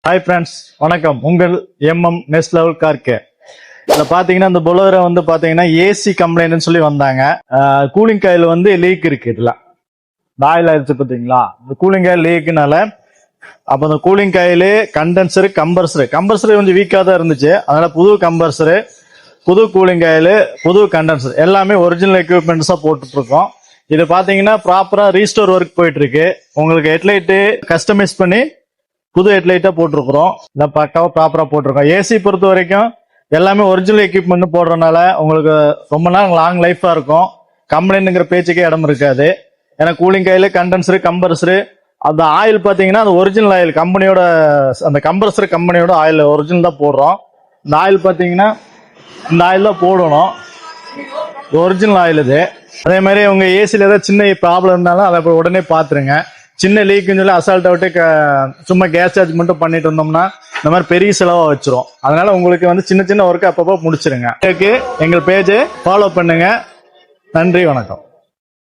Hi friends, வணக்கம். உங்கள் MM next level car care. இதில் பார்த்தீங்கன்னா இந்த பொலோரோ வந்து பார்த்தீங்கன்னா ஏசி கம்ப்ளைண்ட்னு சொல்லி வந்தாங்க. கூலிங் காயில் வந்து லீக் இருக்கு. இதில் ஆயில் ஆயிடுச்சு பார்த்தீங்களா, இந்த கூலிங் காயில் லீக்குனால அப்போ அந்த கூலிங் காயில் கண்டென்சரு கம்பர்சரு கொஞ்சம் வீக்காக தான் இருந்துச்சு. அதனால புது கம்பர்சரு, புது கூலிங் காயில், புது கண்டென்சர் எல்லாமே ஒரிஜினல் எக்யூப்மெண்ட்ஸாக போட்டுட்ருக்கோம். இது பார்த்தீங்கன்னா ப்ராப்பராக ரீஸ்டோர் ஒர்க் போயிட்டு இருக்கு. உங்களுக்கு ஹெட்லைட்டு கஸ்டமைஸ் பண்ணி புது ஹெட்லைட்டா போட்டிருக்கிறோம். இந்த பக்காவா ப்ராப்பரா போட்டிருக்கோம். ஏசி பொறுத்த வரைக்கும் எல்லாமே ஒரிஜினல் எக்யூப்மெண்ட் போடுறதுனால உங்களுக்கு ரொம்ப நாள் லாங் லைஃபா இருக்கும். கம்ப்ளைண்ட்ங்கிற பேச்சுக்கே இடம் இருக்காது. ஏன்னா கூலிங் காயில், கண்டென்சரு, கம்பர்சரு, அந்த ஆயில் பார்த்தீங்கன்னா அந்த ஒரிஜினல் ஆயில் கம்பெனியோட, அந்த கம்பர்சர் கம்பெனியோட ஆயில் ஒரிஜினல் தான் போடுறோம். இந்த ஆயில் பார்த்தீங்கன்னா இந்த ஆயில் தான் போடணும், ஒரிஜினல் ஆயில் இது. அதே மாதிரி உங்க ஏசியில் ஏதாவது சின்ன ப்ராப்ளம் இருந்தாலும் அதை உடனே பார்த்துருங்க. சின்ன லீக்குன்னு சொல்லி அசால்ட்டை விட்டு சும்மா கேஸ் சார்ஜ் மட்டும் பண்ணிட்டு இருந்தோம்னா இந்த மாதிரி பெரிய செலவாக வச்சிரும். அதனால உங்களுக்கு வந்து சின்ன சின்ன ஒர்க்கு அப்பப்போ முடிச்சிருங்க. எங்கள் பேஜை ஃபாலோ பண்ணுங்க. நன்றி, வணக்கம்.